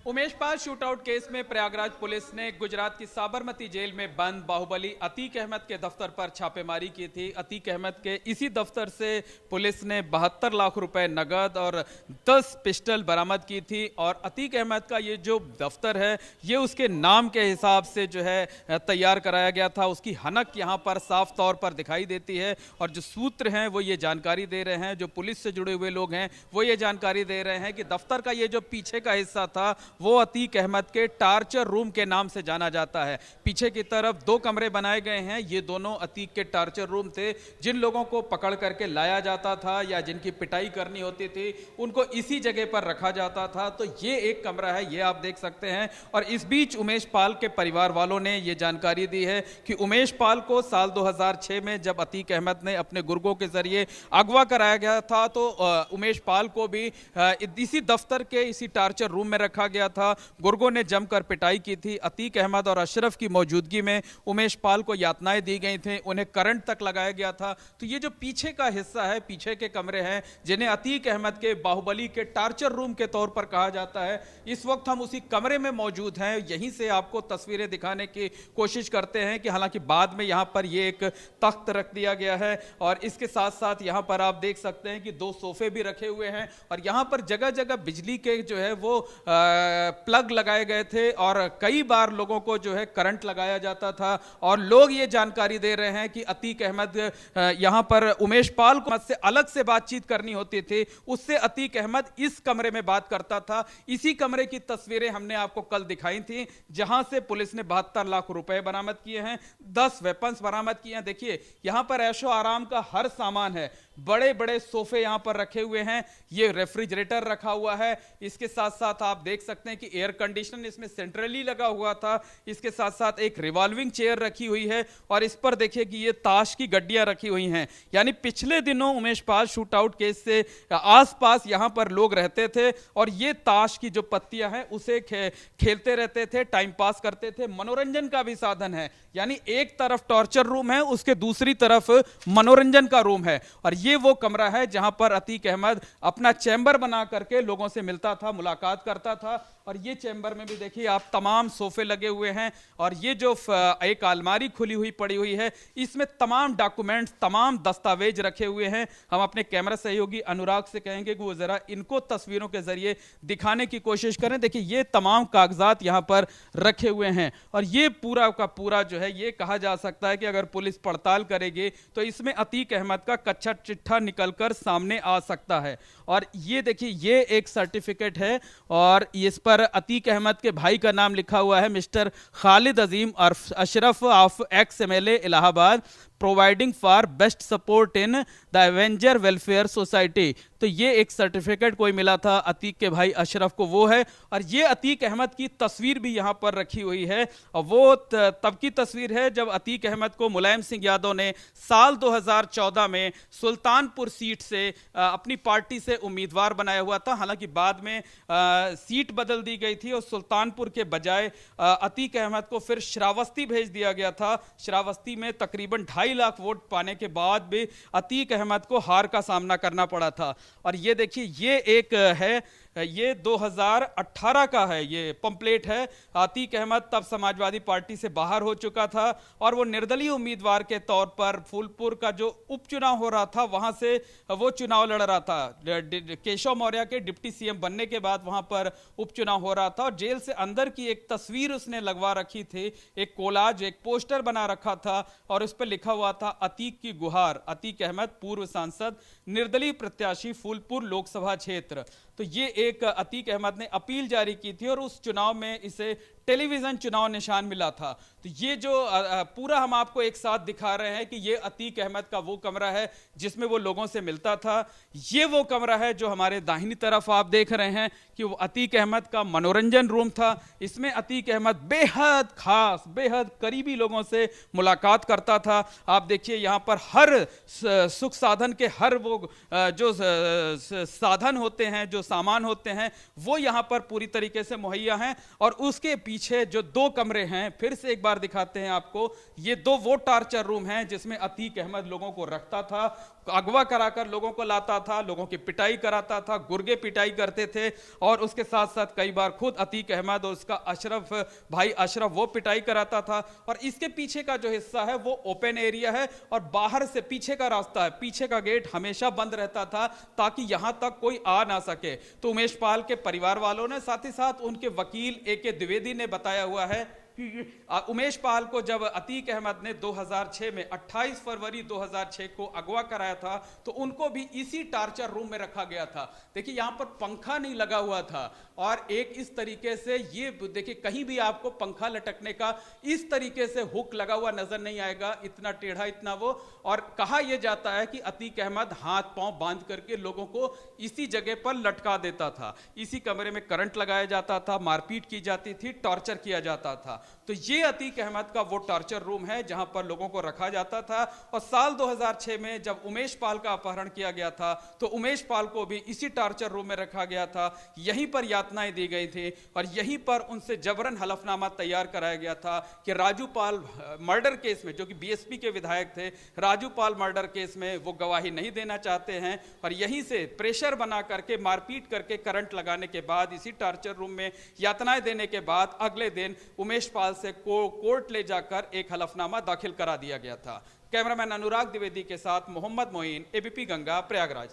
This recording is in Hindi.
उमेश पाल शूटआउट केस में प्रयागराज पुलिस ने गुजरात की साबरमती जेल में बंद बाहुबली अतीक अहमद के दफ्तर पर छापेमारी की थी। अतीक अहमद के इसी दफ्तर से पुलिस ने 72 लाख रुपए नगद और 10 पिस्टल बरामद की थी। और अतीक अहमद का ये जो दफ्तर है ये उसके नाम के हिसाब से जो है तैयार कराया गया था। उसकी हनक यहाँ पर साफ तौर पर दिखाई देती है और जो सूत्र हैं वो ये जानकारी दे रहे हैं, जो पुलिस से जुड़े हुए लोग हैं वो ये जानकारी दे रहे हैं कि दफ्तर का ये जो पीछे का हिस्सा था वो अतीक अहमद के टार्चर रूम के नाम से जाना जाता है। पीछे की तरफ 2 कमरे बनाए गए हैं, ये दोनों अतीक के टार्चर रूम थे। जिन लोगों को पकड़ करके लाया जाता था या जिनकी पिटाई करनी होती थी उनको इसी जगह पर रखा जाता था। तो ये एक कमरा है, ये आप देख सकते हैं। और इस बीच उमेश पाल के परिवार वालों ने ये जानकारी दी है कि उमेश पाल को साल 2006 में जब अतीक अहमद ने अपने गुर्गों के जरिए अगवा कराया गया था तो उमेश पाल को भी इसी दफ्तर के इसी टार्चर रूम में रखा गया था। गुर्गों ने जमकर पिटाई की थी। अतीक अहमद और अशरफ की मौजूदगी में उमेश पाल को यातनाएं दी गई थी, उन्हें करंट तक लगाया गया था। तो ये जो पीछे का हिस्सा है, पीछे के कमरे हैं जिन्हें अतीक अहमद के बाहुबली के टार्चर रूम के तौर पर कहा जाता है, इस वक्त हम उसी कमरे में मौजूद हैं। यहीं से आपको तस्वीरें दिखाने की कोशिश करते हैं कि हालांकि बाद में यहां पर ये एक तख्त रख दिया गया है और इसके साथ साथ यहां पर आप देख सकते हैं कि 2 सोफे भी रखे हुए हैं और यहां पर जगह जगह बिजली के जो है वो प्लग लगाए गए थे और कई बार लोगों को जो है करंट लगाया जाता था। और लोग ये जानकारी दे रहे हैं कि अतीक अहमद यहां पर उमेश पाल को से अलग से बातचीत करनी होती थी, उससे अतीक अहमद इस कमरे में बात करता था। इसी कमरे की तस्वीरें हमने आपको कल दिखाई थी जहां से पुलिस ने 72 लाख रुपए बरामद किए हैं, 10 वेपन्स बरामद किए हैं। देखिए यहां पर ऐशो आराम का हर सामान है, बड़े बड़े सोफे यहां पर रखे हुए हैं, ये रेफ्रिजरेटर रखा हुआ है। इसके साथ साथ आप देख सकते हैं कि एयर कंडीशनर इसमें सेंट्रली लगा हुआ था। इसके साथ साथ एक रिवॉल्विंग चेयर रखी हुई है और इस पर देखिए कि ये ताश की गड्डियां रखी हुई हैं। यानी पिछले दिनों उमेश पाल शूटआउट केस से आसपास यहां पर लोग रहते थे और ये ताश की जो पत्तियां हैं उसे खेलते रहते थे, टाइम पास करते थे, मनोरंजन का भी साधन है। यानी एक तरफ टॉर्चर रूम है, उसके दूसरी तरफ मनोरंजन का रूम है और ये वो कमरा है जहां पर अतीक अहमद अपना चैम्बर बना करके लोगों से मिलता था, मुलाकात करता था। और ये चैम्बर में भी देखिए आप तमाम सोफे लगे हुए हैं और ये जो एक अलमारी खुली हुई पड़ी हुई है इसमें तमाम डॉक्यूमेंट्स, तमाम दस्तावेज रखे हुए हैं। हम अपने कैमरा सहयोगी अनुराग से कहेंगे कि वो जरा इनको तस्वीरों के जरिए दिखाने की कोशिश करें। देखिए ये तमाम कागजात यहां पर रखे हुए हैं और ये पूरा का पूरा जो है ये कहा जा सकता है कि अगर पुलिस पड़ताल करेगी तो इसमें अतीक अहमद का कच्चा चिट्ठा निकलकर सामने आ सकता है। और ये देखिए ये एक सर्टिफिकेट है और इस पर अतीक अहमद के भाई का नाम लिखा हुआ है, मिस्टर खालिद अजीम और Ashraf of ex MLA Allahabad, providing for best support in the Avenger welfare society. तो ये एक सर्टिफिकेट कोई मिला था अतीक के भाई अशरफ को, वो है। और ये अतीक अहमद की तस्वीर भी यहां पर रखी हुई है और वो तब की तस्वीर है जब अतीक अहमद को मुलायम सिंह यादव ने साल 2014 में सुल्तानपुर सीट से अपनी पार्टी से उम्मीदवार बनाया हुआ था। हालांकि बाद में सीट बदल दी गई थी और सुल्तानपुर के बजाय अतीक अहमद को फिर श्रावस्ती भेज दिया गया था। श्रावस्ती में तकरीबन 2.5 लाख वोट पाने के बाद भी अतीक अहमद को हार का सामना करना पड़ा था। और ये देखिए ये एक है, ये 2018 का है, ये पंपलेट है। अतीक अहमद तब समाजवादी पार्टी से बाहर हो चुका था और वो निर्दलीय उम्मीदवार के तौर पर फूलपुर का जो उपचुनाव हो रहा था वहां से वो चुनाव लड़ रहा था। केशव मौर्य के डिप्टी सीएम बनने के बाद वहां पर उपचुनाव हो रहा था और जेल से अंदर की एक तस्वीर उसने लगवा रखी थी, एक कोलाज, एक पोस्टर बना रखा था और उस पर लिखा हुआ था अतीक की गुहार, अतीक अहमद पूर्व सांसद, निर्दलीय प्रत्याशी, फूलपुर लोकसभा क्षेत्र। तो ये एक अतीक अहमद ने अपील जारी की थी और उस चुनाव में इसे टेलीविजन चुनाव निशान मिला था। तो ये जो पूरा हम आपको एक साथ दिखा रहे हैं कि ये अतीक अहमद का वो कमरा है जिसमें वो लोगों से मिलता था। ये वो कमरा है जो हमारे दाहिनी तरफ आप देख रहे हैं कि वो अतीक अहमद का मनोरंजन रूम था। इसमें अतीक अहमद बेहद खास, बेहद करीबी लोगों से मुलाकात करता था। आप देखिए यहाँ पर हर सुख साधन के हर वो जो साधन होते हैं, जो सामान होते हैं, वो यहाँ पर पूरी तरीके से मुहैया हैं। और उसके पीछे जो 2 कमरे हैं, फिर से एक बार दिखाते हैं आपको, ये 2 वो टार्चर रूम हैं जिसमें अतीक अहमद लोगों को रखता था। अगवा कराकर लोगों को लाता था, लोगों की पिटाई कराता था, गुर्गे पिटाई करते थे, और उसके साथ साथ कई बार खुद अतीक अहमद और उसका अशरफ भाई अशरफ वो पिटाई कराता था। और इसके पीछे का जो हिस्सा है वो ओपन एरिया है, और बाहर से पीछे का रास्ता है, पीछे का गेट हमेशा बंद रहता था ताकि यहां तक कोई आ ना सके। तो उमेश पाल के परिवार वालों ने, साथ ही साथ उनके वकील AK द्विवेदी ने बताया हुआ है कि उमेश पाल को जब अतीक अहमद ने 2006 में 28 फरवरी 2006 को अगवा कराया था तो उनको भी इसी टार्चर रूम में रखा गया था। देखिए यहां पर पंखा नहीं लगा हुआ था, और एक इस तरीके से ये देखिए कहीं भी आपको पंखा लटकने का इस तरीके से हुक लगा हुआ नजर नहीं आएगा, इतना टेढ़ा इतना वो। और कहा यह जाता है कि अतीक अहमद हाथ पांव बांध करके लोगों को इसी जगह पर लटका देता था, इसी कमरे में करंट लगाया जाता था, मारपीट की जाती थी, टॉर्चर किया जाता था। तो ये अतीक अहमद का वो टॉर्चर रूम है जहां पर लोगों को रखा जाता था। और साल 2006 में जब उमेश पाल का अपहरण किया गया था तो उमेश पाल को भी इसी टॉर्चर रूम में रखा गया था, यहीं पर यातनाएं दी गई थी, और यहीं पर उनसे जबरन हलफनामा तैयार कराया गया था कि राजू पाल मर्डर केस में, जो कि BSP के विधायक थे, राजू पाल मर्डर केस में वो गवाही नहीं देना चाहते हैं, और यहीं से प्रेशर बना करके मारपीट करके करंट लगाने के बाद इसी टॉर्चर रूम में यातनाएं देने के बाद अगले दिन उमेश पाल से कोर्ट ले जाकर एक हलफनामा दाखिल करा दिया गया था। कैमरामैन अनुराग द्विवेदी के साथ मोहम्मद मोइन, ABP गंगा, प्रयागराज।